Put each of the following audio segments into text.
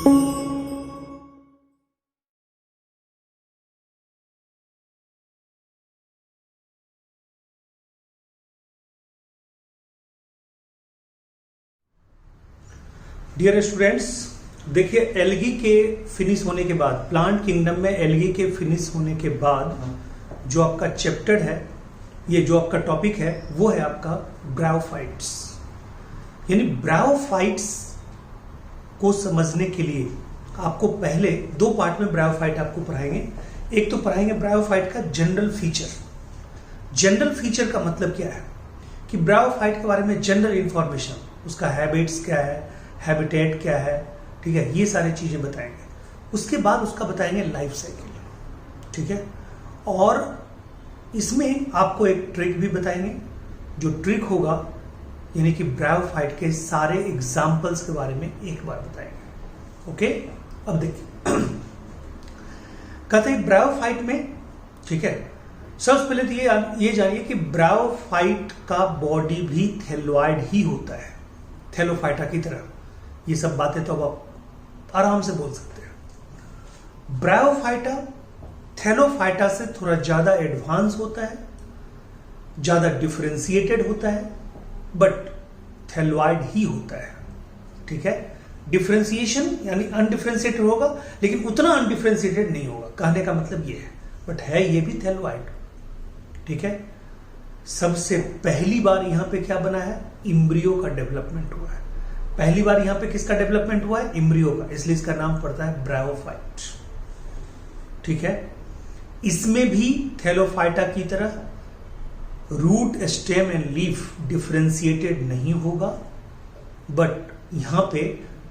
Dear students, देखिए algae के finish होने के बाद, प्लांट किंगडम में एल्गी के फिनिश होने के बाद जो आपका चैप्टर है, ये जो आपका टॉपिक है वो है आपका ब्रायोफाइट्स। यानी ब्रायोफाइट्स को समझने के लिए आपको पहले दो पार्ट में ब्रायोफाइट आपको पढ़ाएंगे। एक तो पढ़ाएंगे ब्रायोफाइट का जनरल फीचर। जनरल फीचर का मतलब क्या है कि ब्रायोफाइट के बारे में जनरल इंफॉर्मेशन, उसका हैबिट्स क्या है, हैबिटेट क्या है, ठीक है, ये सारी चीजें बताएंगे। उसके बाद उसका बताएंगे लाइफ साइकिल, ठीक है। और इसमें आपको एक ट्रिक भी बताएंगे। जो ट्रिक होगा यानी कि ब्रायोफाइट के सारे एग्जाम्पल्स के बारे में एक बार बताएंगे। ओके, अब देखिए कहते हैं ब्रायोफाइट में, ठीक है, सबसे पहले तो ये जानिए कि ब्रायोफाइट का बॉडी भी थैलोइड ही होता है, थैलोफाइटा की तरह। ये सब बातें तो अब आप आराम से बोल सकते हैं। ब्रायोफाइटा थैलोफाइटा से थोड़ा ज्यादा एडवांस होता है, ज्यादा डिफरेंशिएटेड होता है, बट थैलोइड ही होता है, ठीक है। डिफरेंशिएशन यानी अनडिफरेंशिएटेड होगा, लेकिन उतना अनडिफरेंशिएटेड नहीं होगा, कहने का मतलब ये है, बट है ये भी थैलोइड, ठीक है। सबसे पहली बार यहां पे क्या बना है, इम्ब्रियो का डेवलपमेंट हुआ है। पहली बार यहां पे किसका डेवलपमेंट हुआ है, इम्ब्रियो का, इसलिए इसका नाम पड़ता है ब्रायोफाइट, ठीक है। इसमें भी थैलोफाइटा की तरह root, stem and leaf differentiated नहीं होगा, बट यहां पे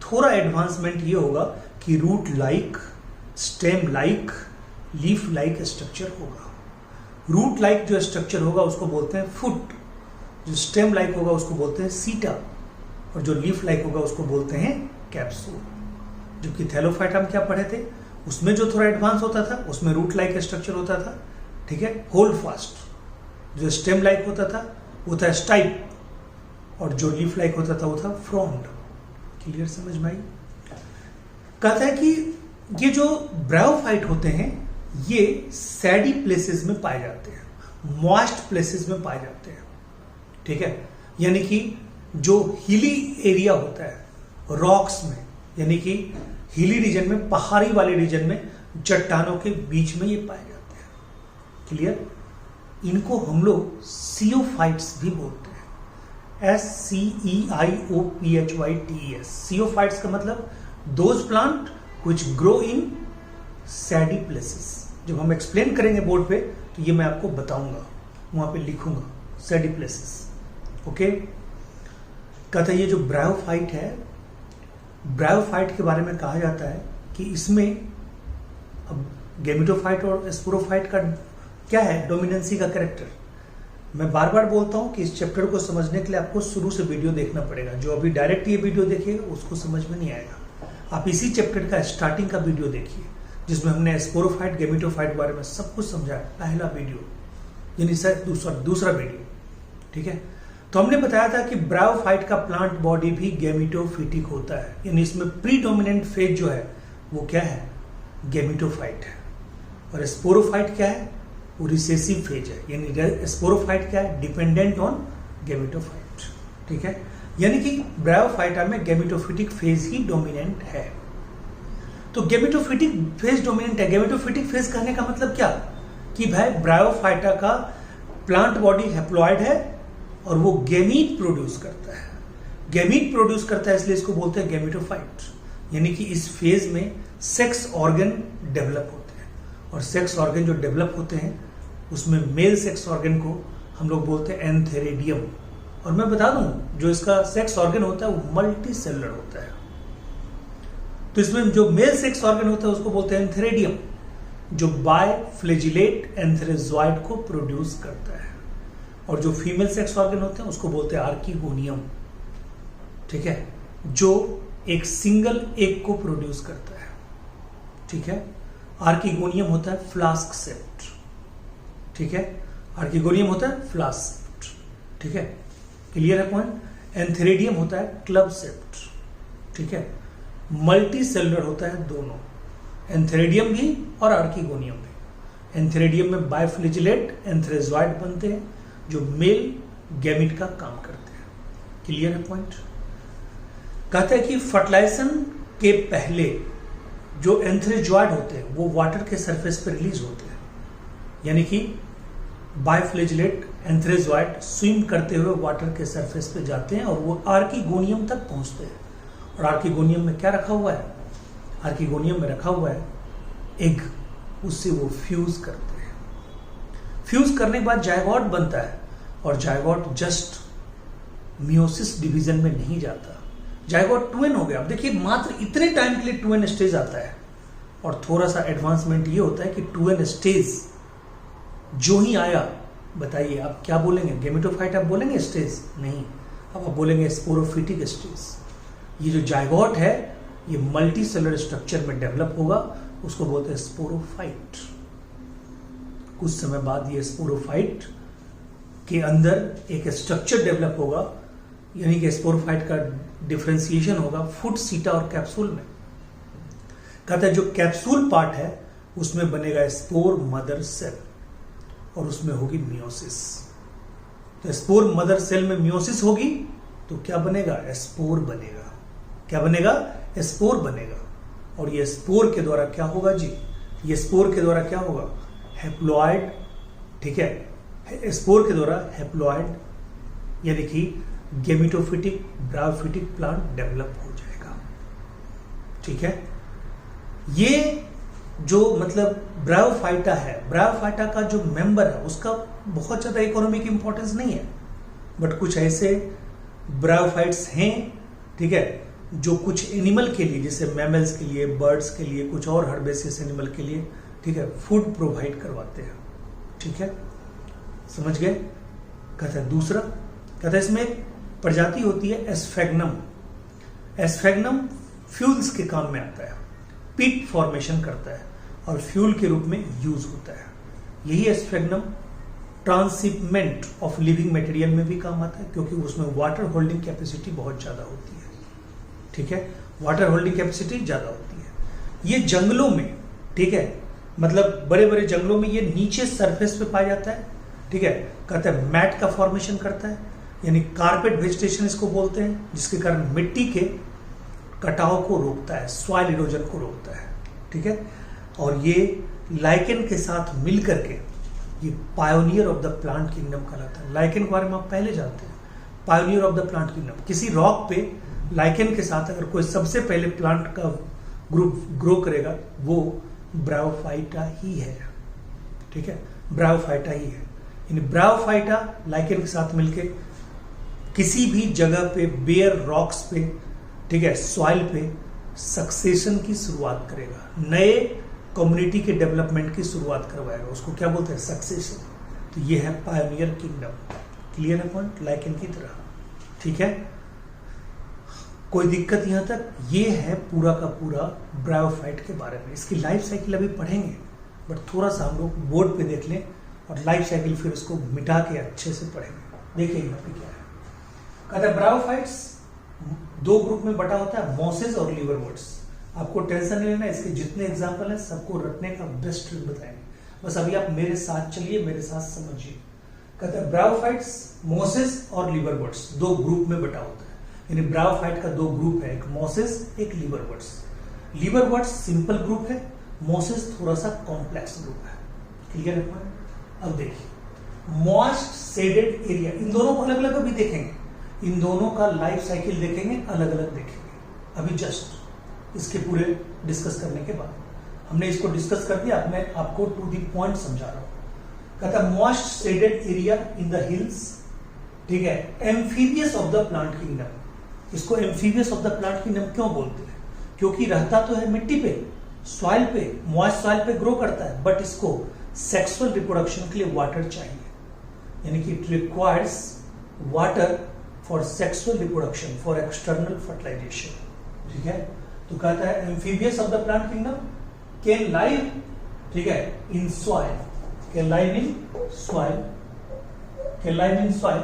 थोड़ा एडवांसमेंट ये होगा कि root like, stem like, leaf like structure होगा। रूट लाइक जो स्ट्रक्चर होगा उसको बोलते हैं फुट, जो स्टेम लाइक होगा उसको बोलते हैं सीटा, और जो लीफ लाइक होगा उसको बोलते हैं कैप्सूल। जबकि थैलोफाइटा हम क्या पढ़े थे, उसमें जो थोड़ा एडवांस होता था उसमें रूट लाइक स्ट्रक्चर होता था, ठीक है, होल्ड फास्ट। जो स्टेम लाइक होता था वो था स्टाइप, और जो लीफ लाइक होता था वो था फ्रॉन्ड। क्लियर, समझ में आई। कहता है कि ये जो ब्रायोफाइट होते हैं ये सैडी प्लेसेस में पाए जाते हैं, मॉइस्ट प्लेसेस में पाए जाते हैं, ठीक है। यानी कि जो हिली एरिया होता है रॉक्स में, यानी कि हिली रीजन में, पहाड़ी वाले रीजन में, चट्टानों के बीच में ये पाए जाते हैं। क्लियर। इनको हम लोग सियोफाइट्स भी बोलते हैं, SCEIOPHYTES। सियोफाइट्स का मतलब those plant which grow in सैडी places. जब हम एक्सप्लेन करेंगे बोर्ड पे तो ये मैं आपको बताऊंगा, वहां पे लिखूंगा सैडी प्लेसेस, ओके। कहता है ये जो ब्रायोफाइट है, ब्रायोफाइट के बारे में कहा जाता है कि इसमें अब गैमेटोफाइट और स्पोरोफाइट का क्या है, डोमिनेंसी का कैरेक्टर। मैं बार बार बोलता हूं कि इस चैप्टर को समझने के लिए आपको शुरू से वीडियो देखना पड़ेगा। जो अभी डायरेक्ट ये वीडियो देखिएगा उसको समझ में नहीं आएगा। आप इसी चैप्टर का स्टार्टिंग का वीडियो देखिए, जिसमें हमने स्पोरोफाइट, गैमेटोफाइट के बारे में सब कुछ समझाया, पहला वीडियो, यानी सर दूसरा वीडियो, ठीक है। तो हमने बताया था कि ब्रायोफाइट का प्लांट बॉडी भी गैमेटोफिटिक होता है, यानी इसमें प्रीडोमिनेंट फेज जो है वो क्या है, गैमेटोफाइट है। और स्पोरोफाइट क्या है, वो रिसेसिव फेज है, यानी स्पोरोफाइट क्या है, डिपेंडेंट ऑन गैमेटोफाइट, ठीक है। यानी कि ब्रायोफाइटा में गैमेटोफिटिक फेज ही डोमिनेंट है। तो गैमेटोफिटिक फेज डोमिनेंट है। गैमेटोफिटिक फेज कहने का मतलब क्या कि भाई ब्रायोफाइटा का प्लांट बॉडी हैप्लॉइड है और वो गैमीट प्रोड्यूस करता है। गैमीट प्रोड्यूस करता है इसलिए इसको बोलते हैं गैमेटोफाइट। यानी कि इस फेज में सेक्स ऑर्गन डेवलप होते हैं, और सेक्स ऑर्गन जो डेवलप होते हैं उसमें मेल सेक्स ऑर्गन को हम लोग बोलते हैं एंथेरेडियम। और मैं बता दूं जो इसका सेक्स ऑर्गन होता है वो मल्टी सेलुलर होता है। तो इसमें जो मेल सेक्स ऑर्गन होता है उसको बोलते हैं एंथेरेडियम, जो बायफ्लेजिलेट एंथेरोजॉइड को प्रोड्यूस करता है। और जो फीमेल सेक्स ऑर्गन होते हैं उसको बोलते हैं आर्किगोनियम, ठीक है, जो एक सिंगल एग को प्रोड्यूस करता है, ठीक है। आर्किगोनियम होता है फ्लास्क सेप्ट, ठीक है, आर्किगोनियम होता है फ्लास्क सेप्ट, ठीक है, क्लियर है पॉइंट। एंथेरेडियम होता है क्लब सेप्ट, ठीक है। मल्टी सेलुलर होता है दोनों, एंथेरिडियम भी और आर्किगोनियम भी। एंथेरिडियम में बाइफ्लिजिलेट एंथ्रेजॉइड बनते हैं जो मेल गैमिट का काम करते हैं। क्लियर है पॉइंट? कहते हैं कि फर्टिलाइजेशन के पहले जो एंथ्रेजॉइड होते हैं वो वाटर के सरफेस पर रिलीज होते हैं, यानी कि बाइफ्लिजिलेट एंथ्रेजॉइड स्विम करते हुए वाटर के सरफेस पे जाते हैं और वो आर्किगोनियम तक पहुंचते हैं। और आर्किगोनियम में क्या रखा हुआ है? आर्किगोनियम में रखा हुआ है एग, उससे वो फ्यूज करते हैं। फ्यूज करने के बाद जायगोट बनता है और जायगोट जस्ट मियोसिस डिवीजन में नहीं जाता, जायगोट ट्विन हो गया। अब देखिए मात्र इतने टाइम के लिए ट्विन स्टेज आता है और थोड़ा सा एडवांसमेंट ये होता है कि ट्विन स्टेज जो ही आया, बताइए आप क्या बोलेंगे? गेमेटोफाइट आप बोलेंगे स्टेज? नहीं, अब आप बोलेंगे स्पोरोफिटिक स्टेज। ये जो जायगोट है ये मल्टी सेलुलर स्ट्रक्चर में डेवलप होगा, उसको बोलते हैं स्पोरोफाइट। कुछ समय बाद ये स्पोरोफाइट के अंदर एक स्ट्रक्चर डेवलप होगा, यानी कि स्पोरोफाइट का डिफरेंशिएशन होगा फुट, सीटा और कैप्सूल में। कहता है जो कैप्सूल पार्ट है उसमें बनेगा स्पोर मदर सेल और उसमें होगी मियोसिस। तो स्पोर मदर सेल में मियोसिस होगी तो क्या बनेगा? स्पोर बनेगा। क्या बनेगा? स्पोर बनेगा। और ये स्पोर के द्वारा क्या होगा जी? ये स्पोर के द्वारा क्या होगा? हैप्लॉइड, ठीक है, स्पोर के द्वारा हैप्लॉइड यानी कि गेमिटोफिटिक ब्रायोफिटिक प्लांट डेवलप हो जाएगा। ठीक है, ये जो मतलब ब्रायोफाइटा है, ब्रायोफाइटा का जो मेंबर है उसका बहुत ज्यादा इकोनॉमिक इंपॉर्टेंस नहीं है, बट कुछ ऐसे ब्रायोफाइट्स हैं, ठीक है, जो कुछ एनिमल के लिए, जैसे मैमल्स के लिए, बर्ड्स के लिए, कुछ और हर्बेसियस एनिमल के लिए, ठीक है, फूड प्रोवाइड करवाते हैं। ठीक है, समझ गए? कहता है दूसरा, कहता है इसमें एक प्रजाति होती है एस्फेग्नम। एस्फेग्नम फ्यूल्स के काम में आता है, पीट फॉर्मेशन करता है और फ्यूल के रूप में यूज होता है। यही एस्फेग्नम ट्रांसशिपमेंट ऑफ लिविंग मटेरियल में भी काम आता है, क्योंकि उसमें वाटर होल्डिंग कैपेसिटी बहुत ज्यादा होती है। ठीक है, वाटर होल्डिंग कैपेसिटी ज्यादा होती है। ये जंगलों में, ठीक है, मतलब बड़े बड़े जंगलों में ये नीचे सरफेस पे पाया जाता है। ठीक है, कहते हैं मैट का फॉर्मेशन करता है, यानी कारपेट वेजिटेशन इसको बोलते हैं, जिसके कारण मिट्टी के कटाव को रोकता है, सॉइल इरोजन को रोकता है। ठीक है, और ये लाइकेन के साथ मिल करके ये pioneer of the plant kingdom कहलाता है। लाइकेन के बारे में आप पहले जानते हैं, pioneer of the plant kingdom. किसी रॉक पे लाइकेन के साथ अगर कोई सबसे पहले प्लांट का ग्रुप ग्रो करेगा वो ब्रायोफाइटा ही है। ठीक है, ब्रायोफाइटा ही है। यानी ब्रायोफाइटा लाइकेन के साथ मिलके किसी भी जगह पे, बेयर रॉक्स पे, ठीक है, सॉइल पे सक्सेशन की शुरुआत करेगा, नए कम्युनिटी के डेवलपमेंट की शुरुआत करवाएगा। उसको क्या बोलते हैं? सक्सेशन। तो ये है पायोनियर किंगडम। क्लियर है पॉइंट? लाइकेन की तरह। ठीक है, कोई दिक्कत यहां तक? ये है पूरा का पूरा ब्रायोफाइट के बारे में। इसकी लाइफ साइकिल अभी पढ़ेंगे, बट थोड़ा सा हम लोग बोर्ड पे देख लें और लाइफ साइकिल फिर उसको मिटा के अच्छे से पढ़ेंगे। देखिए यहाँ पे क्या है। कहता है ब्रायोफाइट्स दो ग्रुप में बटा होता है, मॉसेज और लीवरवर्ट्स। आपको टेंशन नहीं लेना, इसके जितने एग्जाम्पल हैं सबको रटने का बेस्ट ट्रिक बताएंगे। बस अभी आप मेरे साथ चलिए, मेरे साथ समझिए। कहता है ब्रायोफाइट्स, मॉसेज और लीवरवर्ट्स दो ग्रुप में बटा होता है। यानी ब्रायोफाइट का दो ग्रुप है, एक मॉसेज एक लीवरवर्ट्स। लीवरवर्ट्स सिंपल ग्रुप है, मॉसेज थोड़ा सा कॉम्प्लेक्स ग्रुप है। क्लियर है पॉइंट? अब देखिए मॉइस्ट शेडेड एरिया, इन दोनों को अलग अलग अभी देखेंगे, इन दोनों का लाइफ साइकिल देखेंगे, अलग अलग देखेंगे। अभी जस्ट इसके पूरे डिस्कस करने के बाद हमने इसको डिस्कस कर दिया, मैं आपको टू दी पॉइंट समझा रहा हूं। कहता है moist shaded area in the hills, ठीक है, amphibians of the plant kingdom. इसको amphibians of the plant kingdom क्यों बोलते हैं? क्योंकि रहता तो है मिट्टी पे, सॉइल पे, मॉइस्ट सॉइल पे ग्रो करता है, बट इसको सेक्सुअल रिप्रोडक्शन के लिए वाटर चाहिए, यानी कि it requires water for sexual reproduction, for external fertilization. ठीक है, तो कहता है amphibians of the plant kingdom can live, ठीक है, in soil, can live in soil, can live in soil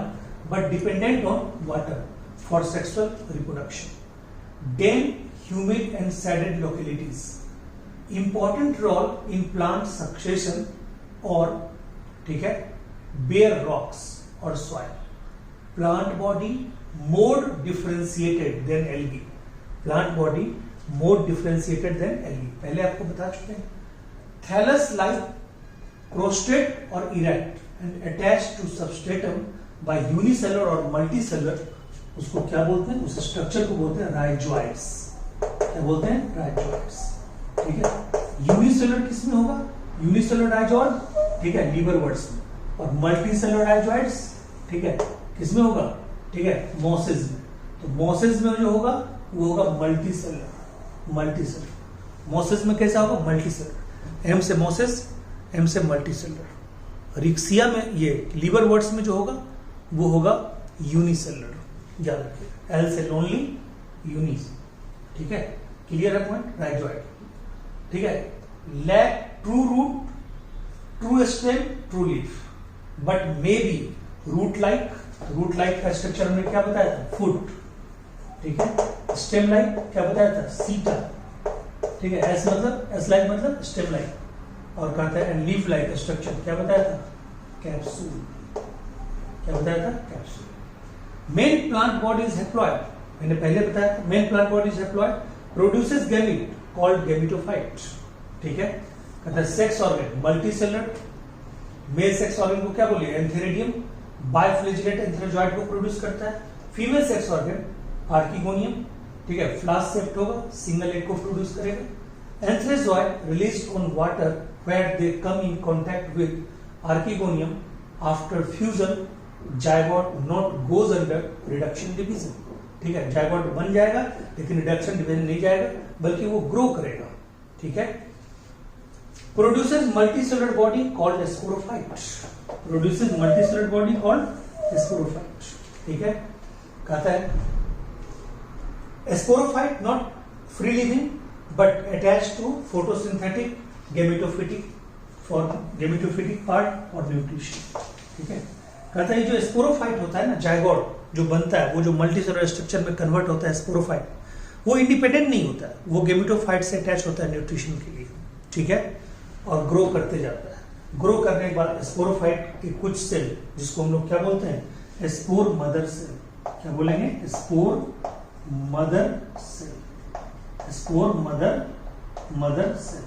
but dependent on water for sexual reproduction. Then humid and shaded localities. Important role in plant succession or ठीक है bare rocks or soil. Plant body more differentiated than algae. Plant body more differentiated than algae. पहले आपको बता चुके हैं. Thallus like crusted or erect and attached to substratum by unicellular or multicellular. उसको क्या बोलते हैं? उस स्ट्रक्चर को बोलते हैं राइजोइड्स. क्या बोलते हैं? राइजोइड्स. ठीक है. यूनिसेलुलर किसमें होगा? यूनिसेलुलर राइजोइड, ठीक है, लीवर वर्ड्स में. और मल्टीसेलुलर राइजोइड्स, ठीक है, किसमें होगा? ठीक है, मॉसेस में. तो मॉसेस में जो होगा वो होगा मल्टीसेलुलर. मल्टीसेलुलर मॉसेस में कैसा होगा? मल्टीसेलुलर. एम से मॉसेस, एम से मल्टीसेलुलर. रिक्सिया में ये लीवर वर्ड्स में जो होगा वो होगा यूनिसेलुलर. याद रखिए, एल से लोनली, यूनिस. ठीक है, क्लियर है पॉइंट? राइजोइड. ठीक है. Lack true root, true stem, true leaf, but may be root like. Root like का स्ट्रक्चर हमने क्या बताया था? फुट. ठीक है. स्टेम लाइक क्या बताया था? सीटा. ठीक है. एस मतलब, एस लाइक मतलब स्टेम लाइक. और कहता है लीफ लाइक स्ट्रक्चर क्या बताया था? कैप्सूल. क्या बताया था? Capsule. Main plant body is haploid. मैंने पहले बताया था main plant body is haploid, produces gamete called gametophyte. ठीक है. कहता है sex organ multicellular. Male sex organ को क्या बोलिए? एंथेरिडियम. बाइफ्लेजिलेट एंथेरोजॉइड को प्रोड्यूस करता है. Female sex organ archegonium. ठीक है, फ्लास्क शेप्ड होगा, सिंगल एग को प्रोड्यूस करेगा. Antherozoid released on water where they come in contact with archegonium after fusion. Zygote not goes under reduction division. ठीक है, जायगोट बन जाएगा लेकिन रिडक्शन डिवीजन नहीं जाएगा, बल्कि वो ग्रो करेगा. ठीक है. Produces multicellular body called sporophyte. Produces multicellular body called sporophyte. ठीक है. कहता है sporophyte not free living but attach to photosynthetic gametophytic for gametophytic part और न्यूट्रिशन. ठीक है. कहता है जो स्पोरोफाइट होता है ना, जायगोट जो बनता है, वो जो मल्टीसेलुलर स्ट्रक्चर में कन्वर्ट होता है स्पोरोफाइट, वो इंडिपेंडेंट नहीं होता है, वो गैमेटोफाइट से अटैच होता है न्यूट्रिशन के लिए. ठीक है. और ग्रो करते जाता है. ग्रो करने के बाद स्पोरोफाइट के कुछ सेल जिसको हम लोग क्या बोलते हैं? Spore mother cell. क्या बोलेंगे? Spore mother cell. Spore mother cell.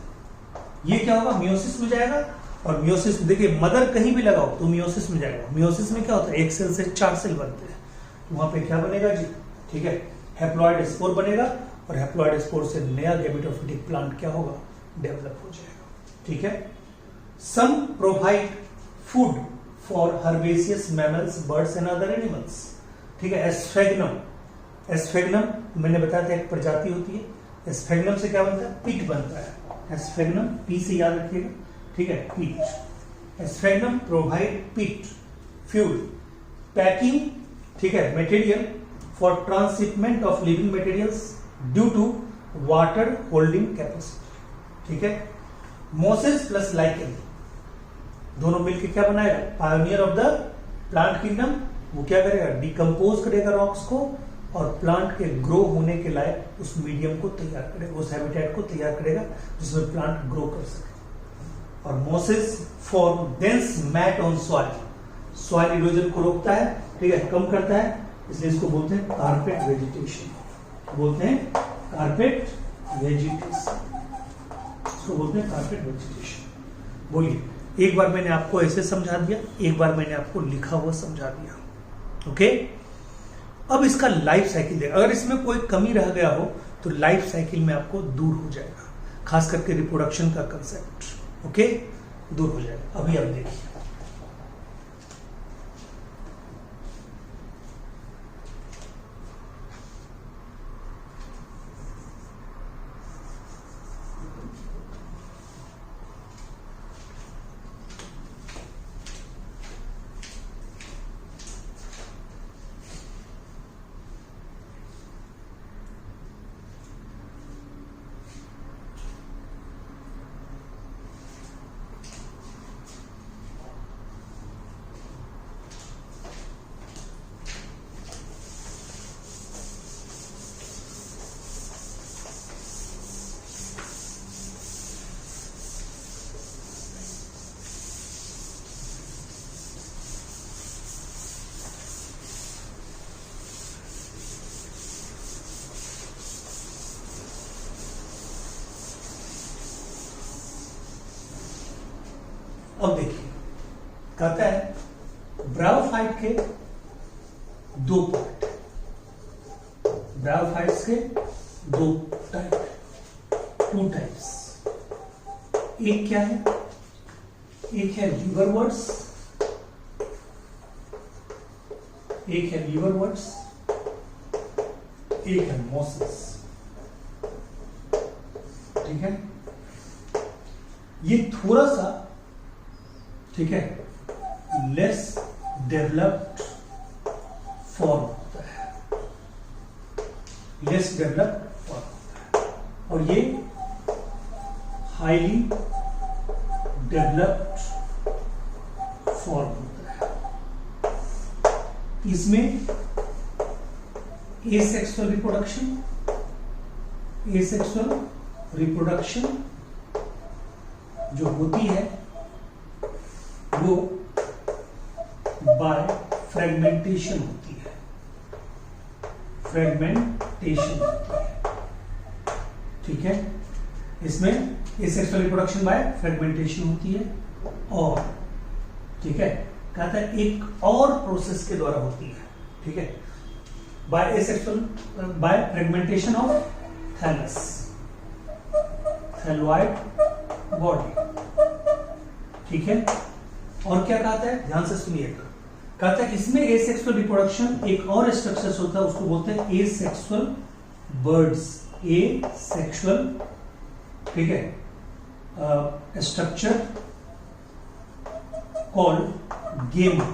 ये क्या होगा? मियोसिस में जाएगा. और मियोसिस देखिए, मदर कहीं भी लगाओ तो मियोसिस में जाएगा. मियोसिस में क्या होता है? एक सेल से 4 सेल बनते हैं. तो वहां पे क्या बनेगा जी? ठीक है, हैप्लॉइड स्पोर बनेगा. और हैप्लॉइड स्पोर से नया गैमेटोफिटिक प्लांट क्या होगा? डेवलप हो जाएगा. ठीक है. Some provide food for herbaceous mammals, birds and other animals. ठीक है. एस्फेग्नम. एस्फेग्नम मैंने बताया था एक प्रजाति होती है. एस्फेग्नम से क्या बनता है? पीट बनता है. एस्फेग्नम पी से याद रखिएगा. ठीक है, peat. Sphagnum provide peat fuel packing. ठीक है, material for transhipment of living materials due to water holding capacity. ठीक है. मोसेस प्लस लाइकेन दोनों मिलकर क्या बनाएगा? Pioneer of the plant kingdom. वो क्या करेगा? डिकम्पोज करेगा रॉक्स को और प्लांट के ग्रो होने के लायक उस मीडियम को तैयार करेगा, उस हैबिटेट को तैयार करेगा जिसमें प्लांट ग्रो कर सके. और mosses form dense mat on soil. Soil erosion को रोकता है. ठीक है, कम करता है, इसलिए इसको बोलते हैं कारपेट वेजिटेशन. बोलते हैं कारपेट वेजिटेशन. इसको बोलते हैं कारपेट वेजिटेशन. बोलिए, एक बार मैंने आपको ऐसे समझा दिया, एक बार मैंने आपको लिखा हुआ समझा दिया. ओके. अब इसका लाइफ साइकिल देखा. अगर इसमें कोई कमी रह गया हो तो लाइफ साइकिल में आपको दूर हो जाएगा, खास करके रिप्रोडक्शन का कंसेप्ट. ओके, दूर हो जाएगा. अभी आप देखिए. अब देखिए कहता है ब्रायोफाइट के दो पार्ट, ब्रायोफाइट्स के दो टाइप, टू टाइप्स। एक क्या है, एक है लीवरवर्ट्स, एक है लीवरवर्ट्स, एक है मॉसेस। ठीक है, ये थोड़ा सा, ठीक है, लेस डेवलप्ड फॉर्म होता है, लेस डेवलप्ड फॉर्म होता है, और ये हाईली डेवलप्ड फॉर्म होता है। इसमें एसेक्सुअल रिप्रोडक्शन, एसेक्सुअल रिप्रोडक्शन जो होती है वो बाय फ्रेगमेंटेशन होती है, फ्रेगमेंटेशन होती है। ठीक है, इसमें एसेक्सुअल रिप्रोडक्शन बाय फ्रेगमेंटेशन होती है, और ठीक है कहता है एक और प्रोसेस के द्वारा होती है। ठीक है, by asexual, by fragmentation of thallus, thalloid body. ठीक है, और क्या कहता है, ध्यान से सुनिएगा, कहता है इसमें एसेक्सुअल रिप्रोडक्शन एक और स्ट्रक्चर होता है, उसको बोलते हैं एसेक्सुअल बर्ड्स, एसेक्सुअल, ठीक है, स्ट्रक्चर कॉल्ड गेमा,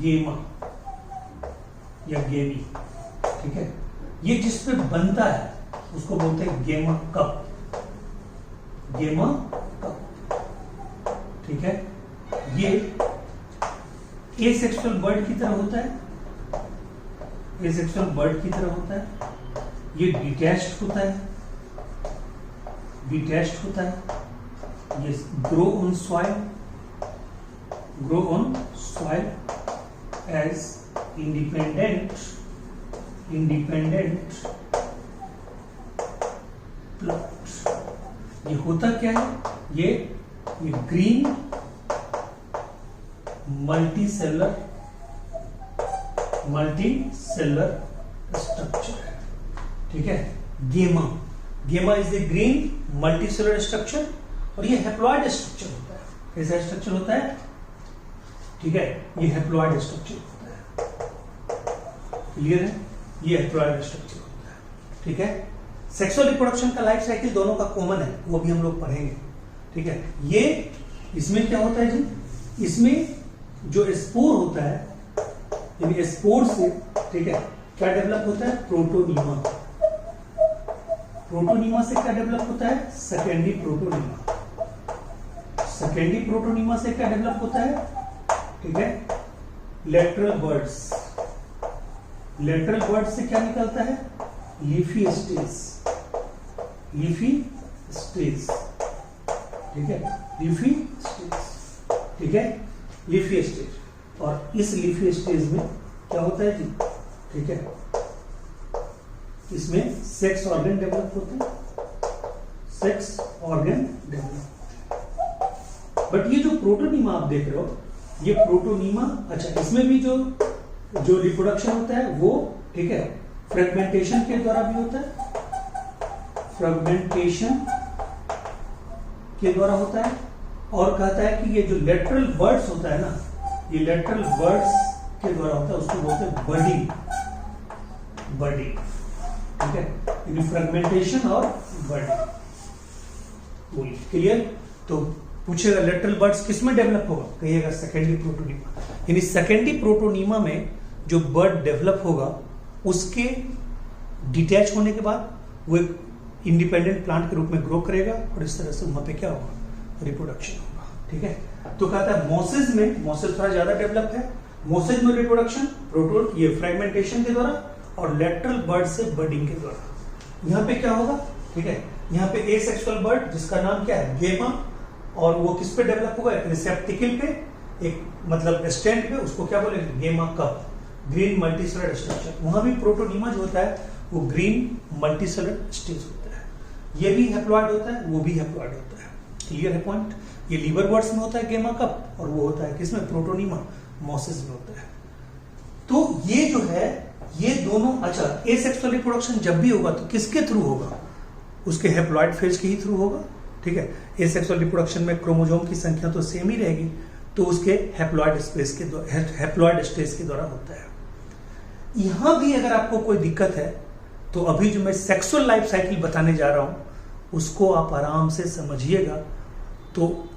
गेमा या गेमी। ठीक है, ये जिस पे बनता है उसको बोलते हैं गेमा कप, गेमा कप। ठीक है, ये एसेक्सुअल बर्ड की तरह होता है, एसेक्सुअल बर्ड की तरह होता है, ये डिटैच्ड होता है, डिटैच्ड होता है, ये grow on soil, grow on soil as independent, independent plant. ये होता क्या है, ये ग्रीन मल्टीसेलर, मल्टीसेलर स्ट्रक्चर है। ठीक है, गेमा, गेमा is the green multicellular structure, और ये हैप्लॉइड स्ट्रक्चर होता है। कैसा स्ट्रक्चर होता है, ठीक है, ये हैप्लॉइड स्ट्रक्चर होता है। क्लियर है, ये हैप्लॉइड स्ट्रक्चर होता है। ठीक है, सेक्सुअल रिप्रोडक्शन का लाइफ साइकिल दोनों का कॉमन है, वो भी हम लोग पढ़ेंगे। ठीक है, ये इसमें क्या होता है जी, इसमें जो स्पोर होता है, यानी स्पोर से, ठीक है, क्या डेवलप होता है, प्रोटोनीमा, प्रोटोनीमा से क्या डेवलप होता है, सेकेंडरी प्रोटोनीमा, सेकेंडरी प्रोटोनीमा से क्या डेवलप होता है, ठीक है, लेटरल बर्ड्स, लेटरल बर्ड्स से क्या निकलता है, लीफी स्टेज, लीफी स्टेज। ठीक है, लीफी स्टेज, ठीक है, लीफी स्टेज, और इस लीफी स्टेज में क्या होता है जी, ठीक है, इसमें सेक्स ऑर्गन डेवलप होते हैं, सेक्स ऑर्गन डेवलप होते हैं। बट ये जो प्रोटोनीमा आप देख रहे हो, ये प्रोटोनीमा, अच्छा, इसमें भी जो रिप्रोडक्शन होता है वो, ठीक है, फ्रेगमेंटेशन के द्वारा भी होता है, फ्रेगमेंटेशन के द्वारा होता है। और कहता है कि ये जो लेटरल बर्ड्स होता है ना, ये लेटरल बर्ड्स के द्वारा होता है, उसको बोलते हैं बर्डिंग, बर्डिंग। ठीक है, फ्रेगमेंटेशन और बर्डिंग। क्लियर? तो पूछेगा लेटरल बर्ड्स किस में डेवलप होगा, कहिएगा सेकेंडरी प्रोटोनीमा। यानी सेकेंडरी प्रोटोनीमा में जो बर्ड डेवलप होगा, उसके डिटैच होने के बाद वो एक इंडिपेंडेंट प्लांट के रूप में ग्रो करेगा, और इस तरह से वहां पे क्या होगा, रिप्रोडक्शन होगा। ठीक है, तो कहता है मोसेज में, मोसेज थोड़ा ज्यादा डेवलप है, मोसेज में रिप्रोडक्शन प्रोटो, ये फ्रेगमेंटेशन के द्वारा, और लेटरल बर्ड से बर्डिंग के द्वारा। यहाँ पे क्या होगा, ठीक है, यहाँ पे एसेक्सुअल बर्ड जिसका नाम क्या है, गेमा, और वो किस पे डेवलप होगा, एक रिसेप्टिकल पे, एक मतलब स्टैंड पे, उसको क्या बोलेंगे, गेमा कप, ग्रीन मल्टीसेलर स्ट्रक्चर। वहां भी प्रोटोनीमा जो होता है वो ग्रीन मल्टीसेलर स्टेज होता है। ये भी हैप्लॉइड होता है, वो भी हैप्लॉइड होता है। क्लियर है पॉइंट? ये लीवर बर्ड्स में होता है गेमा कप, और वो होता है किसमें, प्रोटोनीमा मॉसेस में होता है। तो ये जो है ये दोनों, अच्छा एसेक्सुअल रिप्रोडक्शन जब भी होगा तो किसके थ्रू होगा, उसके हेप्लॉइड फेज के ही थ्रू होगा, ठीक है। एसेक्सुअल रिप्रोडक्शन में क्रोमोसोम की संख्या तो सेम ही रहेगी, तो उसके हेप्लॉइड स्टेज के द्वारा होता है। यहां भी अगर आपको कोई दिक्कत है तो अभी जो मैं सेक्सुअल लाइफ साइकिल बताने जा रहा हूं उसको आप आराम से समझिएगा, तो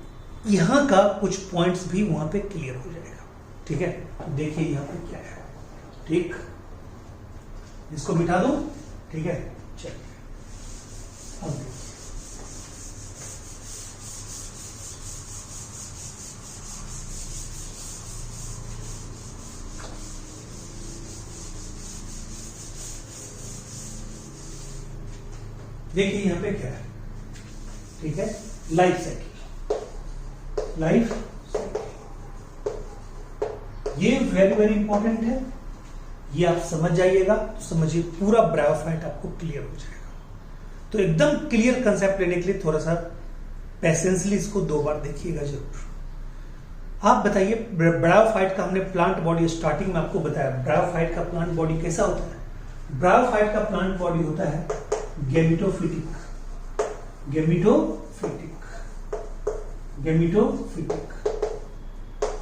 यहां का कुछ पॉइंट्स भी वहां पे क्लियर हो जाएगा, ठीक है। तो देखिए यहां पे क्या है, ठीक, इसको मिटा दूं, ठीक है। चलिए अब देखिए यहां पे क्या है, ठीक है, लाइफ साइकिल, लाइफ साइकिल ये वेरी वेरी इंपॉर्टेंट है, ये आप समझ जाइएगा तो समझिए पूरा ब्रायोफाइट आपको क्लियर हो जाएगा। तो एकदम क्लियर कंसेप्ट लेने के लिए थोड़ा सा पेशेंसली इसको 2 बार देखिएगा जरूर। आप बताइए ब्रायोफाइट का हमने प्लांट बॉडी स्टार्टिंग में आपको बताया, ब्रायोफाइट का प्लांट बॉडी कैसा होता है। ब्रायोफाइट का प्लांट बॉडी होता है गेमिटोफिटिक, गेमिटोफिटिक, गेमिटोफिटिक।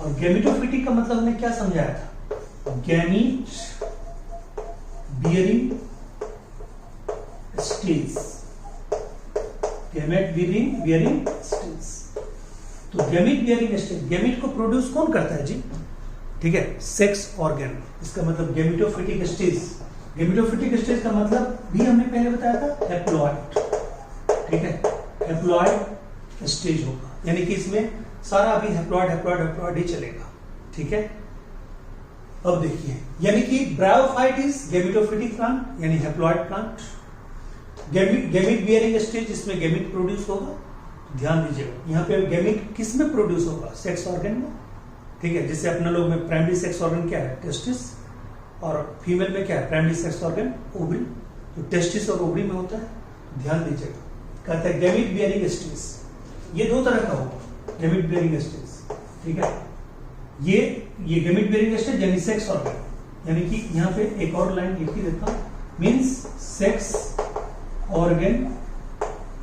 और गेमिटोफिटिक का मतलब हमने क्या समझाया था, gamete bearing stage, gamete bearing stage. तो गैमीट बियरिंग स्टेज, गैमीट को प्रोड्यूस कौन करता है जी, ठीक है, सेक्स ऑर्गन, इसका मतलब गेमिटोफिटिक स्टेज। गेमिटोफिटिक स्टेज का मतलब भी हमने पहले बताया था हैप्लॉइड, ठीक है, हैप्लॉइड स्टेज होगा, यानी कि इसमें सारा अभी हैप्लॉइड हैप्लॉइड हैप्लॉइड ही चलेगा, ठीक है। अब देखिए, यानी कि ब्रायोफाइट इज गेमिटोफिटिक प्लांट यानी haploid plant, gamete bearing stage, इसमें गैमीट प्रोड्यूस होगा। ध्यान दीजिएगा यहाँ पे गैमीट किस में प्रोड्यूस होगा, सेक्स ऑर्गन में, ठीक है। जिससे अपने लोग में प्राइमरी सेक्स ऑर्गन क्या है, टेस्टिस, और फीमेल में क्या है, प्राइमरी सेक्स ऑर्गन ओवरी। तो टेस्टिस और ओवरी में होता है, ध्यान दीजिएगा। कहते हैं गैमीट बियरिंग स्टेज, ये 2 तरह का होगा गैमीट बियरिंग स्टेज, ठीक है। ये गैमीट बियरिंग स्टेज यानी सेक्स ऑर्गन, यानी कि यहाँ पे एक और लाइन लिख के देता हूं, means sex organ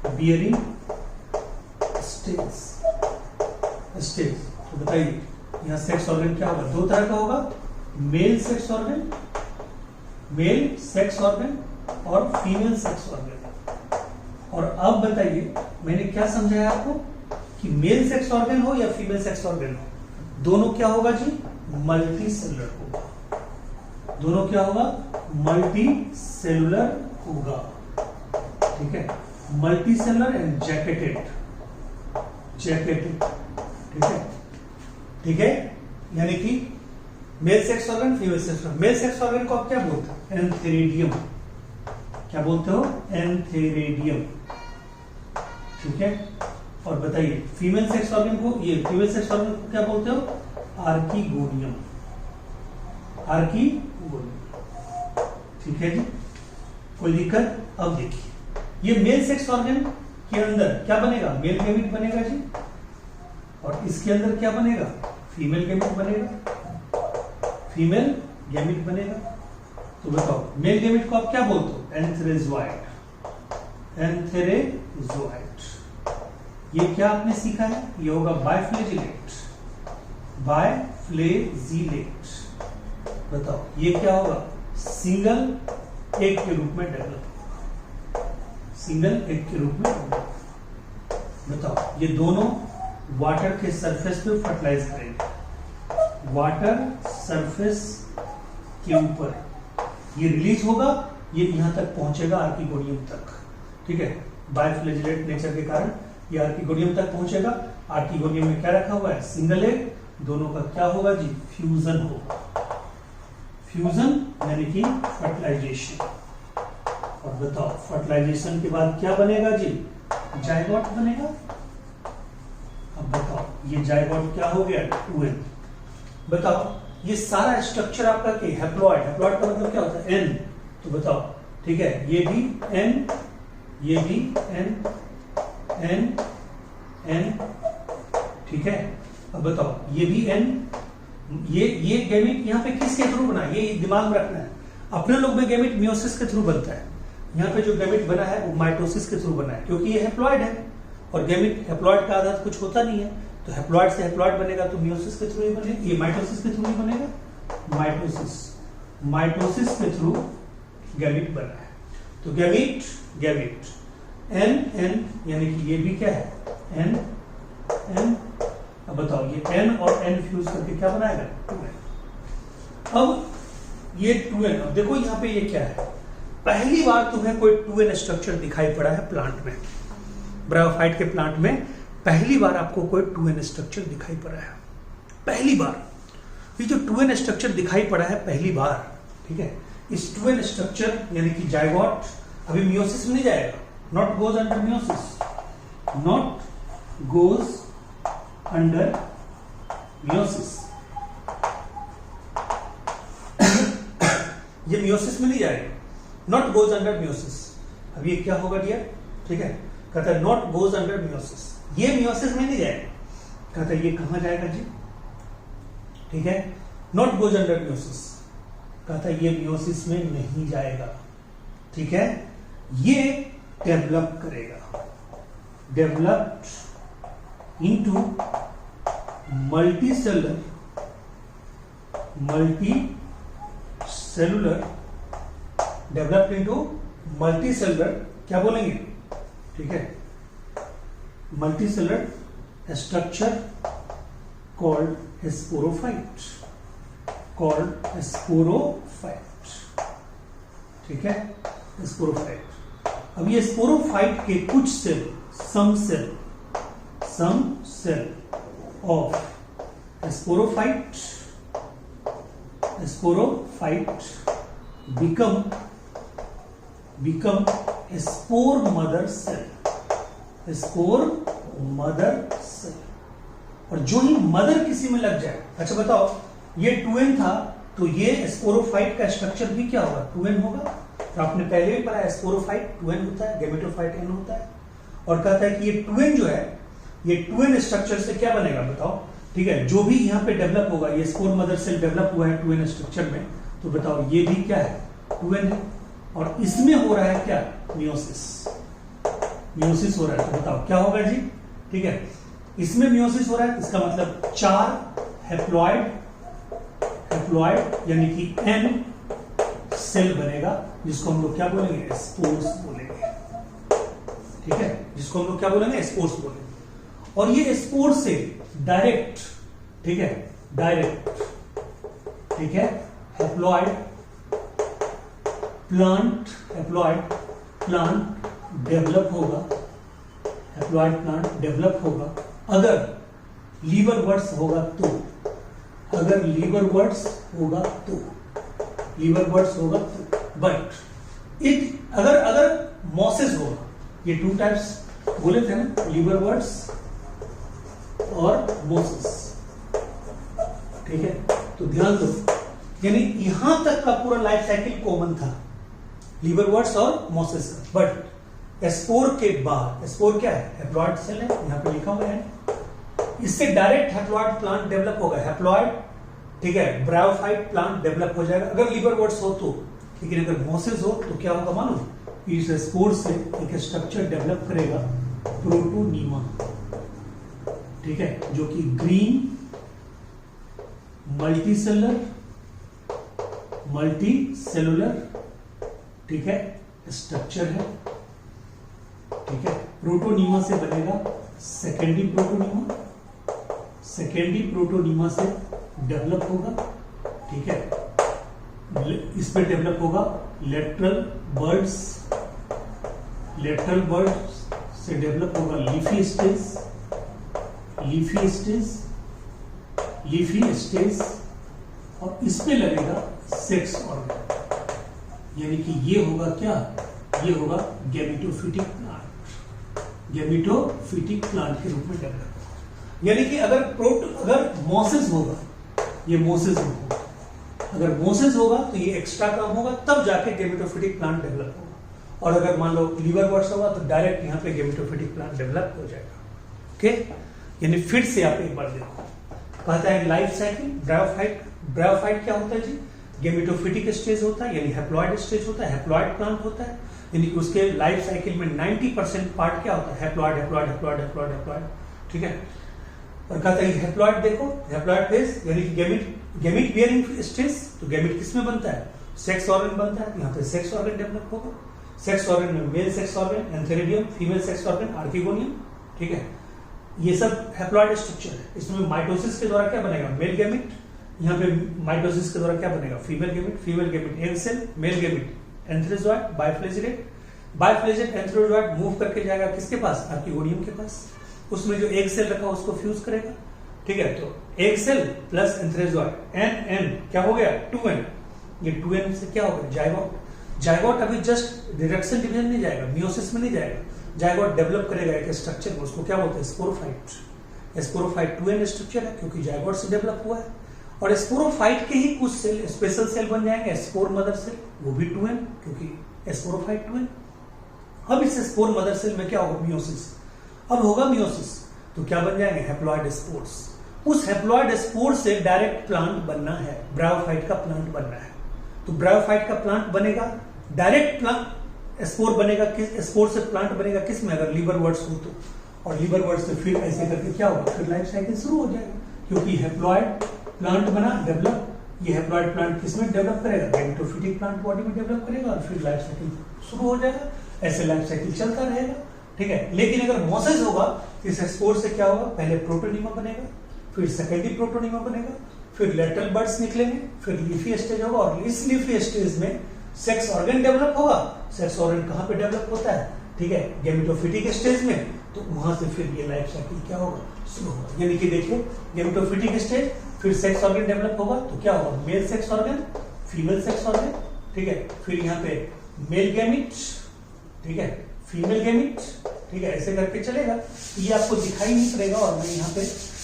bearing stage. तो बताइए यहाँ सेक्स ऑर्गन क्या होगा, 2 तरह का होगा, male sex organ, male sex organ और फीमेल सेक्स ऑर्गन। और अब बताइए मैंने क्या समझाया आपको कि मेल सेक्स ऑर्गन हो या फीमेल सेक्स ऑर्गन हो, दोनों क्या होगा जी, मल्टी सेलुलर होगा, दोनों क्या होगा, मल्टी सेलुलर होगा, ठीक है, multi cellular and jacketed, jacketed, ठीक है, ठीक है। यानी कि male sex organ, female sex organ. Male sex organ को आप क्या बोलते हो, एंथेरिडियम, क्या बोलते हो, एंथेरिडियम, ठीक है। और बताइए फीमेल सेक्स ऑर्गन को, ये फीमेल सेक्स ऑर्गन को क्या बोलते हो, आर्किगोनियम, आर्किगोनियम, ठीक है जी, कोई दिक्कत। अब देखिए ये मेल सेक्स ऑर्गन के अंदर क्या बनेगा, मेल गैमीट बनेगा जी, और इसके अंदर क्या बनेगा, फीमेल गैमीट बनेगा, फीमेल गैमीट बनेगा। तो बताओ मेल गैमीट को आप क्या बोलते हो, एंथेरेजोइड, एंथेरेजोइड। ये क्या आपने सीखा है, ये होगा बायफ्लेजिलेट, बायफ्लेजिलेट। बताओ ये क्या होगा, सिंगल एग के रूप में डेवलप होगा, सिंगल एग के रूप में। बताओ ये दोनों वाटर के सरफेस पे फर्टिलाइज करेंगे, वाटर सरफेस के ऊपर ये रिलीज होगा, ये यहां तक पहुंचेगा आर्किगोनियम तक, ठीक है। बायफ्लेजिलेट नेचर के कारण ये आर्किगोनियम तक पहुंचेगा। आर्किगोनियम में क्या रखा हुआ है, सिंगल एग, दोनों का क्या होगा जी, फ्यूजन होगा, फ्यूजन यानी कि फर्टिलाइजेशन। और बताओ फर्टिलाइजेशन के बाद क्या बनेगा जी, जायगोट बनेगा। अब बताओ ये जायगोट क्या हो गया, 2n। बताओ ये सारा स्ट्रक्चर आपका क्या, हैप्लॉइड, हैप्लॉइड का मतलब क्या होता है, n। तो बताओ ठीक है, ये भी n, ये भी n, n, n, ठीक है। अब बताओ ये भी एन, ये गैमेट यहाँ पे किसके थ्रू बना है, ये दिमाग में रखना है। अपने लोग में गैमेट मियोसिस के थ्रू बनता है, यहाँ पे जो गैमेट बना है वो माइटोसिस के थ्रू बना है, क्योंकि ये हैप्लॉइड है और गैमेट हैप्लॉइड का आधार कुछ होता नहीं है, तो हैप्लॉइड से हैप्लॉइड बनेगा तो मियोसिस के थ्रू ही बनेगा, ये माइटोसिस के थ्रू ही बनेगा, माइटोसिस के थ्रू गैमेट बना है। तो गैमेट एन यानी कि ये भी क्या है एन। अब बताओ ये एन और एन फ्यूज करके क्या बनाएगा 2n। अब ये 2n, अब देखो यहाँ पे ये क्या है, पहली बार तुम्हें कोई 2n स्ट्रक्चर दिखाई पड़ा है प्लांट में, ब्रायोफाइट के प्लांट में पहली बार आपको कोई 2n स्ट्रक्चर दिखाई पड़ा है, पहली बार। ये जो 2n स्ट्रक्चर दिखाई पड़ा है पहली बार, ठीक है, इस 2n स्ट्रक्चर यानी कि जाइगोट अभी मियोसिस में नहीं जाएगा, not goes under meiosis, not goes under meiosis, ये मियोसिस में नहीं जाएगा, नॉट गोज अंडर मियोसिस। अब ये क्या होगा डियर, ठीक है, कहता है नॉट गोज अंडर मियोसिस, ये मियोसिस में नहीं जाएगा, कहता है ये कहां जाएगा जी, ठीक है, नॉट गोज अंडर मियोसिस, कहता है ये मियोसिस में नहीं जाएगा, ठीक है, ये डेवलप करेगा, developed into multicellular developed into multicellular, क्या बोलेंगे, ठीक है, मल्टीसेलुलर स्ट्रक्चर कॉल्ड स्पोरोफाइट, ठीक है, स्पोरोफाइट। अब ये स्पोरोफाइट के कुछ cell, some cell of sporophyte become spore mother cell, और जो ही मदर किसी में लग जाए, अच्छा बताओ ये 2n था तो ये स्पोरोफाइट का स्ट्रक्चर भी क्या होगा 2n होगा, तो आपने पहले भी पढ़ा है स्पोरोफाइट 2n होता है, गैमेटोफाइट n होता है, और कहता है कि ये 2n जो है ये 2n स्ट्रक्चर से क्या बनेगा बताओ, ठीक है, जो भी यहाँ पे डेवलप होगा, ये स्पोर मदर सेल डेवलप हुआ है 2n स्ट्रक्चर में, तो बताओ ये भी क्या है 2n है, और इसमें हो रहा है क्या मियोसिस हो रहा है, तो बताओ क्या होगा जी, ठीक है, इसमें मियोसिस हो रहा है, इसका मतलब 4 हैप्लॉइड यानी कि n सेल बनेगा, जिसको हम लोग क्या बोलेंगे स्पोर्स बोलेंगे, ठीक है, जिसको हम लोग क्या बोलेंगे स्पोर्स बोलेंगे, और ये स्पोर्स से डायरेक्ट, ठीक है, ठीक है, हैप्लॉइड प्लांट डेवलप होगा, अगर लीवरवर्ट्स होगा तो, बट इट अगर मॉसेस होगा, ये 2 टाइप्स बोले थे ना, लीवरवर्ट्स और मोसेस, ठीक है, तो ध्यान दो, यानी यहां तक का पूरा लाइफ साइकिल कॉमन था लीवरवर्ट्स और मोसेस का, बट स्पोर के बाद, स्पोर क्या है हैप्लॉइड सेल है, यहां पे लिखा हुआ है, इससे डायरेक्ट हैप्लॉइड प्लांट डेवलप होगा, हैप्लॉइड, ठीक है, ब्रायोफाइट प्लांट डेवलप हो जाएगा अगर लीवरवर्ट्स हो तो, लेकिन अगर मोसेस हो तो क्या होगा मालूम, इस स्पोर से एक स्ट्रक्चर डेवलप करेगा प्रोटोनीमा, ठीक है, जो कि ग्रीन मल्टीसेलुलर, ठीक है, स्ट्रक्चर है, ठीक है, प्रोटोनीमा से बनेगा सेकेंडरी प्रोटोनीमा से डेवलप होगा, ठीक है, इस पे डेवलप होगा लेटरल बर्ड्स से डेवलप होगा लीफी स्टेज, और इस पे लगेगा सेक्स ऑर्गन, यानी कि ये होगा क्या, ये होगा गैमेटोफिटिक प्लांट के रूप में डेवलप, यानी कि अगर मोसेस होगा, ये मोसेस होगा, अगर मोसेस होगा तो ये एक्स्ट्रा काम होगा, तब जाके गैमेटोफिटिक प्लांट डेवलप होगा, और अगर मान लो लीवरवर्ट्स होगा तो डायरेक्ट यहाँ पे गैमेटोफिटिक प्लांट डेवलप हो जाएगा, ओके, यानी फिर से आप एक बार देखो, कहता है लाइफ साइकिल ब्रायोफाइट क्या होता है जी, गेमेटोफिटिक स्टेज होता है, यानी हैप्लॉइड स्टेज होता है, हैप्लॉइड प्लांट होता है, यानी कि उसके लाइफ साइकिल में 90% पार्ट क्या होता है, haploid haploid haploid haploid haploid, ठीक है। और कहता है हैप्लॉइड देखो, हैप्लॉइड फेज यानी कि गेमिट बियरिंग स्टेज, तो गेमिट किस में बनता है, सेक्स ऑर्गन बनता है, यहाँ पे सेक्स ऑर्गन डेवलप होगा, सेक्स ऑर्गन में male sex organ antheridium, female sex organ archegonium, ठीक है। ये सब हैप्लॉइड स्ट्रक्चर है। इसमें माइटोसिस के द्वारा क्या बनेगा, मेल गेमिट, यहाँ पे माइटोसिस के द्वारा क्या बनेगा, female gamete egg cell, male gamete antherozoid, biflagellate antherozoid move करके जाएगा किसके पास, आर्किगोनियम के पास, उसमें जो एग सेल रखा उसको फ्यूज करेगा, ठीक है। तो एग सेल प्लस एंथेरोजोइड एन क्या हो गया 2n, ये 2n से क्या हो गया जायगोट अभी जस्ट रिडक्शन डिवीजन नहीं जाएगा, मियोसिस में नहीं जाएगा, जायगोट डेवलप करेगा एक स्ट्रक्चर में, उसको क्या बोलते हैं, स्पोरोफाइट 2n स्ट्रक्चर है क्योंकि जायगोट से डेवलप हुआ है। और स्पोरोफाइट के ही कुछ सेल स्पेशल सेल बन जाएंगे, स्पोर मदर सेल, वो भी 2n क्योंकि स्पोरोफाइट 2n। अब इस स्पोर मदर सेल में क्या होगा, मियोसिस, अब होगा मियोसिस तो क्या बन जाएंगे, हैप्लॉइड स्पोर्स। उस हैप्लॉइड स्पोर से डायरेक्ट प्लांट बनना है, ब्रायोफाइट का प्लांट बनना है, तो ब्रायोफाइट का प्लांट बनेगा, डायरेक्ट प्लांट स्पोर बनेगा, किस स्पोर से प्लांट बनेगा किस में, अगर लीवर वर्ड्स हो तो, और लीवर वर्ड्स से फिर ऐसे करके क्या होगा, फिर लाइफ साइकिल शुरू हो जाएगा, क्योंकि हैप्लॉइड प्लांट बना डेवलप, ये हैप्लॉइड प्लांट किसमें डेवलप करेगा, गेमेटोफिटिक प्लांट बॉडी में डेवलप करेगा और फिर लाइफ साइकिल शुरू हो जाएगा, ऐसे लाइफ साइकिल चलता रहेगा, ठीक है। लेकिन अगर मोसेस होगा, इस स्पोर से क्या होगा, पहले प्रोटोनिमा बनेगा, फिर सेकेंडरी प्रोटोनिमा बनेगा, फिर लेटरल बर्ड्स निकलेंगे, फिर लीफी स्टेज होगा, और इस लीफी स्टेज में सेक्स ऑर्गन डेवलप होगा। सेक्स ऑर्गन कहाँ पे डेवलप होता है, ठीक है, गेमेटोफिटिक स्टेज में, तो वहां से फिर ये लाइफ साइकिल क्या होगा, शुरू होगा। यानी कि देखिए गेमेटोफिटिक स्टेज, फिर सेक्स ऑर्गन डेवलप होगा, तो क्या होगा, male sex organ, female sex organ, ठीक है, फिर यहाँ पे मेल गैमिट, ठीक है, फीमेल गैमिट, ठीक है, ऐसे करके चलेगा। ये आपको दिखाई नहीं पड़ेगा और मैं यहाँ पे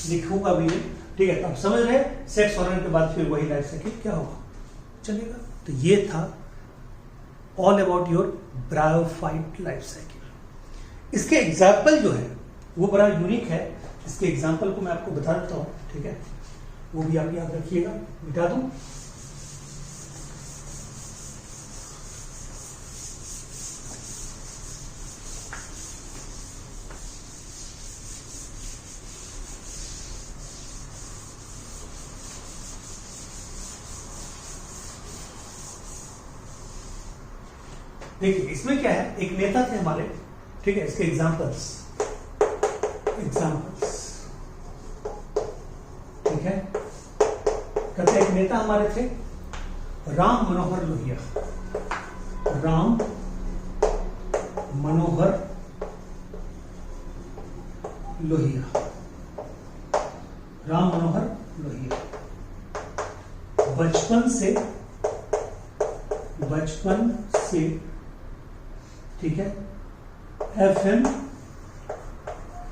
लिखूंगा भी नहीं, ठीक है। अब समझ रहे, सेक्स ऑर्गन के बाद फिर वही लाइफ साइकिल क्या होगा, चलेगा। तो ये था all about your bryophyte life cycle. इसके एग्जाम्पल जो है वो बड़ा यूनिक है, इसके एग्जाम्पल को मैं आपको बता देता हूं, ठीक है, वो भी आप याद रखिएगा, मिटा दूं। देखिए इसमें क्या है, एक नेता थे हमारे, ठीक है, इसके एग्जाम्पल्स, ठीक है। कहते एक नेता हमारे थे राम मनोहर लोहिया, राम मनोहर लोहिया, राम मनोहर लोहिया। बचपन से ठीक है, एफएम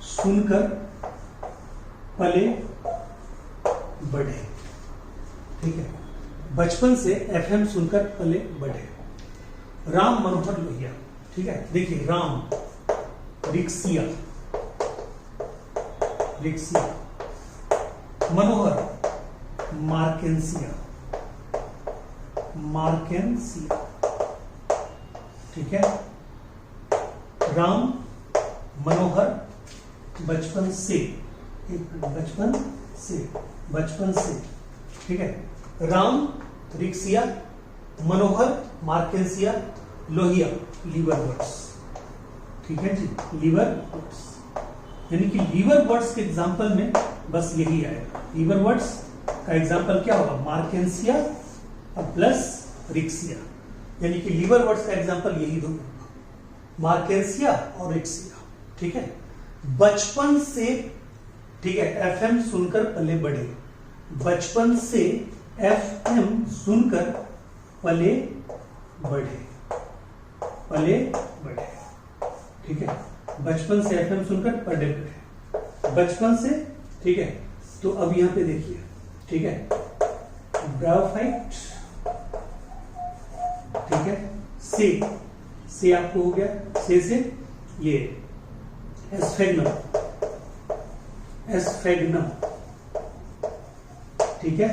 सुनकर पले बढ़े, ठीक है, बचपन से एफएम सुनकर पले बढ़े। राम मनोहर लोहिया, ठीक है, देखिए राम रिक्सिया, मनोहर मार्केंसिया, ठीक है। राम मनोहर बचपन से, ठीक है, राम रिक्सिया, मनोहर मार्केंसिया, लोहिया लीवर वर्ड्स, ठीक है जी, लीवर वर्ड्स। यानी कि लीवर वर्ड्स के एग्जांपल में बस यही आएगा, लीवर वर्ड्स का एग्जांपल क्या होगा, मार्केंसिया और प्लस रिक्सिया, यानी कि लीवर वर्ड्स का एग्जांपल यही दो, मार्केंसिया और रिक्सिया, ठीक है। बचपन से, ठीक है, एफएम सुनकर पले बढ़े, बचपन से एफएम सुनकर पले बढ़े, ठीक है, बचपन से एफएम सुनकर पले बढ़े, बचपन से, ठीक है। तो अब यहां पे देखिए, ठीक है, ब्रायोफाइट, ठीक है, से आपको हो गया, से ये एस्फेग्नम, एस्फेगनम, ठीक है।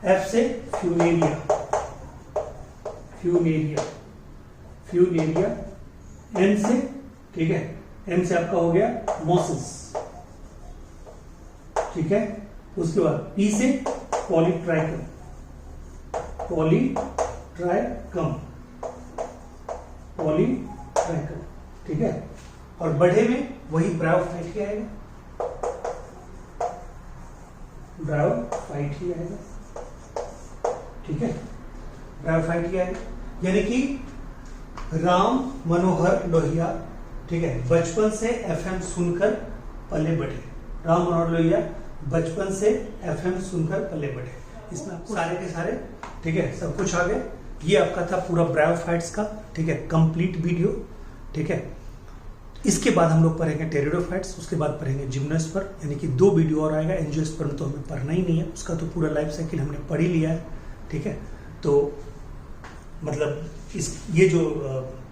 एफ से फ्यूनेरिया, फ्यूनेरिया, फ्यूनेरिया। एन से, ठीक है, एम से आपका हो गया मोसिस, ठीक है। उसके बाद पी से पॉलीट्राइकम, पॉलीट्राइकम, पॉलीट्राइकम, ठीक है। और बढ़े में वही ब्रायोफाइट ही आएगा, ब्रायोफाइट ही आएगा, ठीक है, ब्रायोफाइट ही आएगा। यानी कि राम मनोहर लोहिया, ठीक है, बचपन से एफएम सुनकर पले बढ़े। राम मनोहर लोहिया बचपन से एफएम सुनकर पले बढ़े। इसमें आपको सारे के सारे, ठीक है, सब कुछ आ गया। ये आपका था पूरा ब्रायोफाइट्स का, ठीक है, कंप्लीट वीडियो, ठीक है। इसके बाद हम लोग पढ़ेंगे टेरिडोफाइट्स, उसके बाद पढ़ेंगे जिम्नोस्पर्म, यानी कि 2 वीडियो और आएगा। एंजियोस्पर्म तो हमें पढ़ना ही नहीं है, उसका तो पूरा लाइफ साइकिल हमने पढ़ ही लिया है, ठीक है। तो मतलब ये जो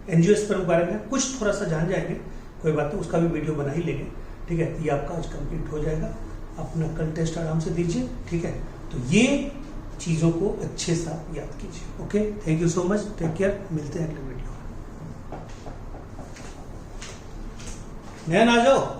एंजियोस्पर्म के बारे में कुछ थोड़ा सा जान जाएंगे, कोई बात नहीं, उसका भी वीडियो बना ही लेंगे, ठीक है। ये आपका आज कंप्लीट हो जाएगा। अपना कल टेस्ट आराम से दीजिए, ठीक है। तो ये चीजों को अच्छे से आप याद कीजिए। Okay, thank you so much, take care, मिलते हैं अगले वीडियो में। नयन आ जाओ।